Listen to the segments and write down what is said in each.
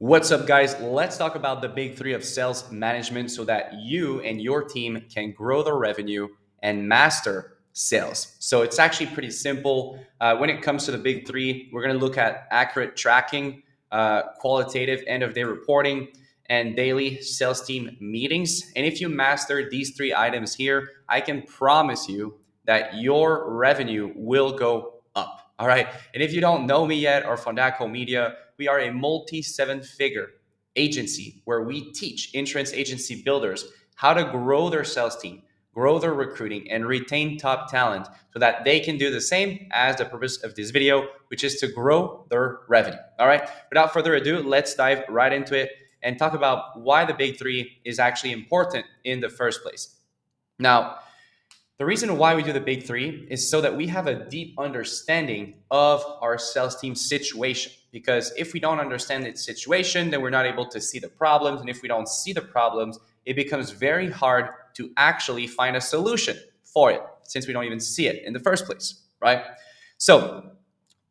What's up, guys? Let's talk about the big three of sales management so that you and your team can grow their revenue and master sales. So it's actually pretty simple. When it comes to the big three, we're going to look at accurate tracking, qualitative end of day reporting, and daily sales team meetings. And if you master these three items here, I can promise you that your revenue will go up. All right. And if you don't know me yet or Fondaco Media, we are a multi seven-figure agency where we teach insurance agency builders how to grow their sales team, grow their recruiting, and retain top talent so that they can do the same as the purpose of this video, which is to grow their revenue. All right. Without further ado, let's dive right into it and talk about why the big three is actually important in the first place. Now, the reason why we do the big three is so that we have a deep understanding of our sales team situation. Because if we don't understand its situation, then we're not able to see the problems. And if we don't see the problems, it becomes very hard to actually find a solution for it since we don't even see it in the first place, right? So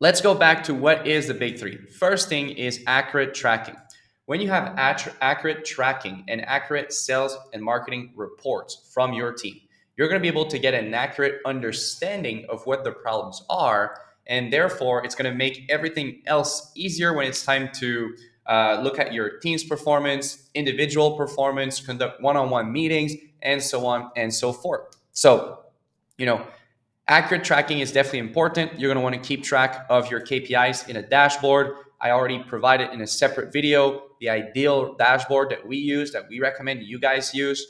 let's go back to what is the big three. First thing is accurate tracking. When you have accurate tracking and accurate sales and marketing reports from your team, you're going to be able to get an accurate understanding of what the problems are. And therefore, it's going to make everything else easier when it's time to look at your team's performance, individual performance, conduct one-on-one meetings, and so on and so forth. So, accurate tracking is definitely important. You're going to want to keep track of your KPIs in a dashboard. I already provided in a separate video the ideal dashboard that we use, that we recommend you guys use.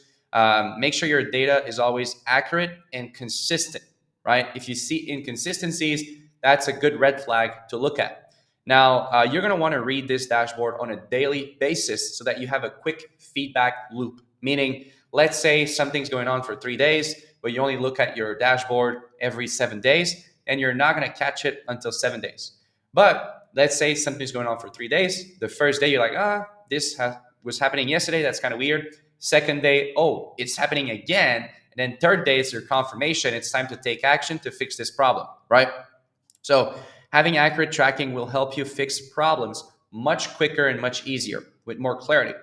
Make sure your data is always accurate and consistent, right? If you see inconsistencies, that's a good red flag to look at. Now, you're going to want to read this dashboard on a daily basis so that you have a quick feedback loop. Meaning, let's say something's going on for 3 days, but you only look at your dashboard every 7 days, and you're not going to catch it until 7 days. But let's say something's going on for 3 days. The first day, you're like, this was happening yesterday. That's kind of weird. Second day, oh, it's happening again. And then third day, it's your confirmation. It's time to take action to fix this problem, right? So having accurate tracking will help you fix problems much quicker and much easier with more clarity.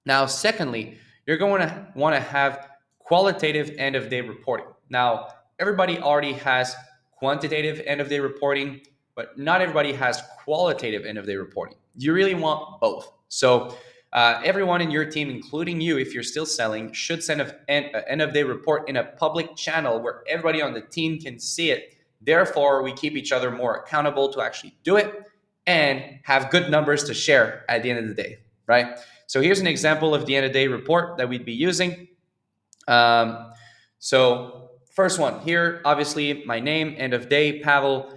Now, secondly, you're going to want to have qualitative end of day reporting. Now, everybody already has quantitative end of day reporting, but not everybody has qualitative end of day reporting. You really want both. So everyone in your team, including you, if you're still selling, should send an end of day report in a public channel where everybody on the team can see it. Therefore, we keep each other more accountable to actually do it and have good numbers to share at the end of the day, right? So here's an example of the end of day report that we'd be using. So first one here, obviously my name, end of day, Pavel,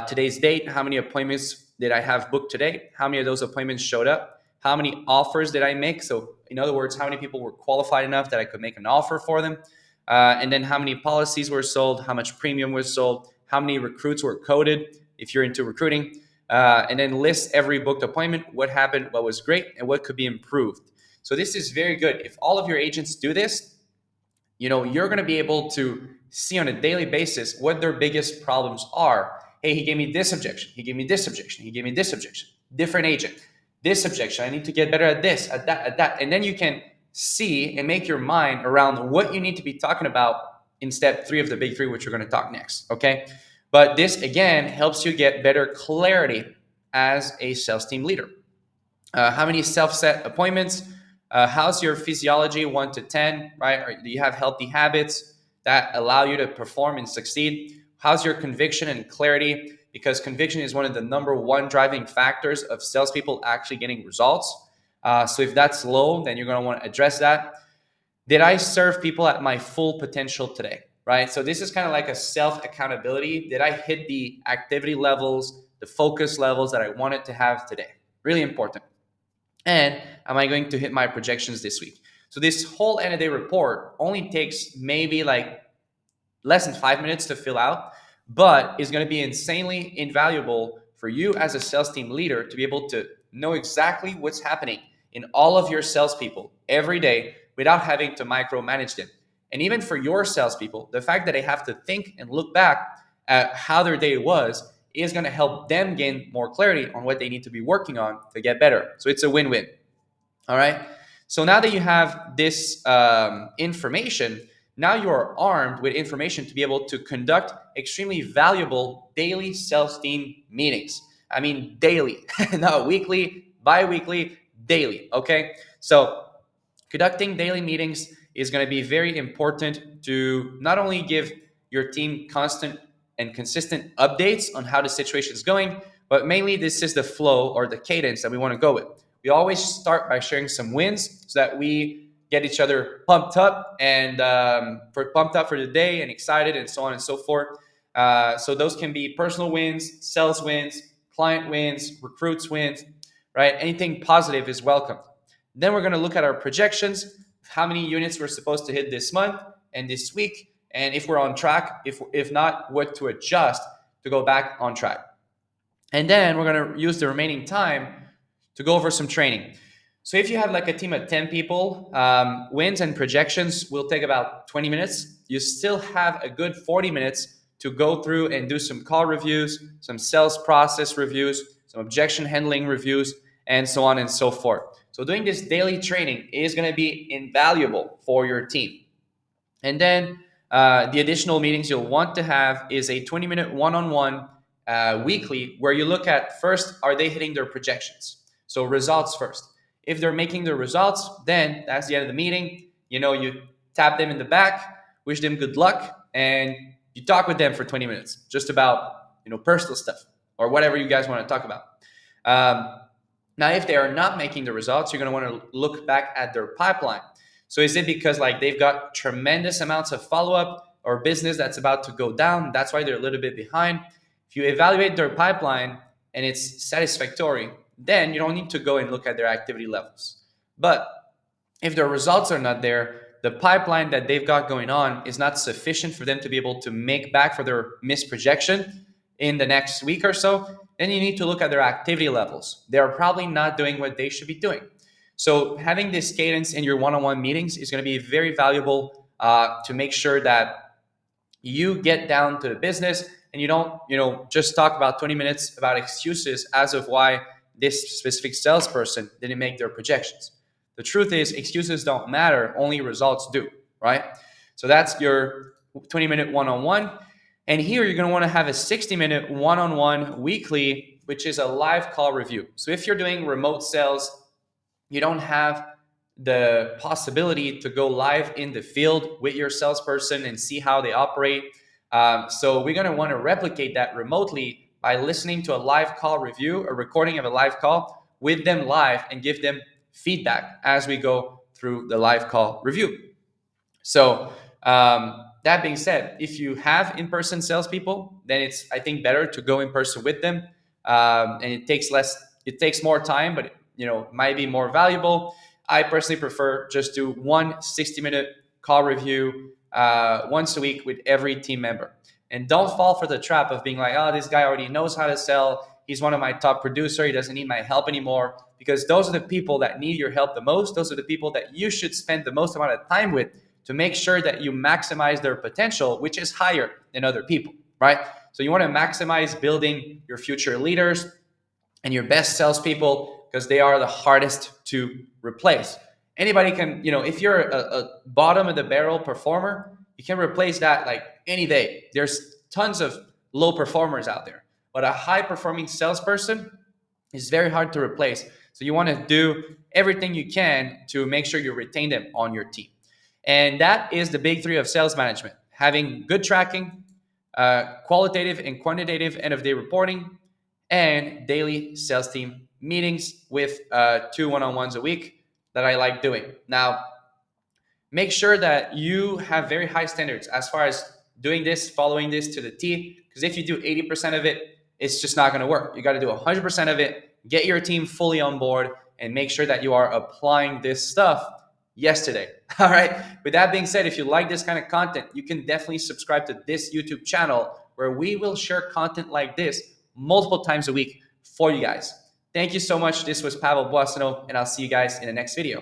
today's date, how many appointments did I have booked today? How many of those appointments showed up? How many offers did I make? So in other words, how many people were qualified enough that I could make an offer for them? And then how many policies were sold? How much premium was sold? How many recruits were coded if you're into recruiting? And then list every booked appointment, what happened, what was great, and what could be improved. So this is very good. If all of your agents do this, you're going to be able to see on a daily basis what their biggest problems are. Hey, he gave me this objection. He gave me this objection. He gave me this objection. Different agent. This objection. I need to get better at this, at that, at that. And then you can see and make your mind around what you need to be talking about in step 3 of the big three, which we're going to talk next. Okay. But this, again, helps you get better clarity as a sales team leader. How many self-set appointments? How's your physiology 1 to 10, right? Or do you have healthy habits that allow you to perform and succeed? How's your conviction and clarity? Because conviction is one of the number one driving factors of salespeople actually getting results. So if that's low, then you're going to want to address that. Did I serve people at my full potential today, right? So this is kind of like a self-accountability. Did I hit the activity levels, the focus levels that I wanted to have today? Really important. And am I going to hit my projections this week? So this whole end of day report only takes maybe like less than 5 minutes to fill out, but is going to be insanely invaluable for you as a sales team leader to be able to know exactly what's happening in all of your salespeople every day without having to micromanage them. And even for your salespeople, the fact that they have to think and look back at how their day was is going to help them gain more clarity on what they need to be working on to get better. So it's a win-win. All right. So now that you have this information, now you are armed with information to be able to conduct extremely valuable daily sales team meetings. I mean, daily, not weekly, bi-weekly, daily. Okay. So conducting daily meetings is going to be very important to not only give your team constant and consistent updates on how the situation is going, but mainly this is the flow or the cadence that we want to go with. We always start by sharing some wins so that we get each other pumped up and pumped up for the day and excited and so on and so forth. So those can be personal wins, sales wins, client wins, recruits wins, right? Anything positive is welcome. Then we're going to look at our projections, how many units we're supposed to hit this month and this week, and if we're on track, if not, what to adjust to go back on track. And then we're going to use the remaining time to go over some training. So if you have like a team of 10 people, wins and projections will take about 20 minutes. You still have a good 40 minutes to go through and do some call reviews, some sales process reviews, some objection handling reviews, and so on and so forth. So doing this daily training is going to be invaluable for your team. And then the additional meetings you'll want to have is a 20-minute one-on-one weekly where you look at first, are they hitting their projections? So results first. If they're making their results, then that's the end of the meeting. You tap them in the back, wish them good luck, and you talk with them for 20 minutes just about personal stuff or whatever you guys want to talk about. Now, if they are not making the results, you're going to want to look back at their pipeline. So is it because they've got tremendous amounts of follow-up or business that's about to go down? That's why they're a little bit behind. If you evaluate their pipeline and it's satisfactory, then you don't need to go and look at their activity levels. But if their results are not there, the pipeline that they've got going on is not sufficient for them to be able to make back for their missed projection in the next week or so, then you need to look at their activity levels. They're probably not doing what they should be doing. So having this cadence in your one-on-one meetings is going to be very valuable to make sure that you get down to the business and you don't, just talk about 20 minutes about excuses as of why this specific salesperson didn't make their projections. The truth is excuses don't matter, only results do, right? So that's your 20-minute one-on-one. And here you're going to want to have a 60-minute one-on-one weekly, which is a live call review. So if you're doing remote sales, you don't have the possibility to go live in the field with your salesperson and see how they operate. So we're going to want to replicate that remotely by listening to a live call review, a recording of a live call with them live, and give them feedback as we go through the live call review. So that being said, if you have in-person salespeople, then it's, I think, better to go in person with them. And it takes more time, but might be more valuable. I personally prefer just do one 60-minute call review once a week with every team member. And don't fall for the trap of being like, oh, this guy already knows how to sell. He's one of my top producer. He doesn't need my help anymore. Because those are the people that need your help the most. Those are the people that you should spend the most amount of time with to make sure that you maximize their potential, which is higher than other people, right? So you want to maximize building your future leaders and your best salespeople because they are the hardest to replace. Anybody can, if you're a bottom of the barrel performer, you can replace that like any day. There's tons of low performers out there, but a high performing salesperson is very hard to replace. So you want to do everything you can to make sure you retain them on your team. And that is the big three of sales management: having good tracking, qualitative and quantitative end of day reporting, and daily sales team meetings with 2 one-on-ones a week that I like doing. Now, make sure that you have very high standards as far as doing this, following this to the T, because if you do 80% of it, it's just not going to work. You got to do 100% of it, get your team fully on board, and make sure that you are applying this stuff yesterday. All right. With that being said, if you like this kind of content, you can definitely subscribe to this YouTube channel where we will share content like this multiple times a week for you guys. Thank you so much. This was Pavel Boissonneau, and I'll see you guys in the next video.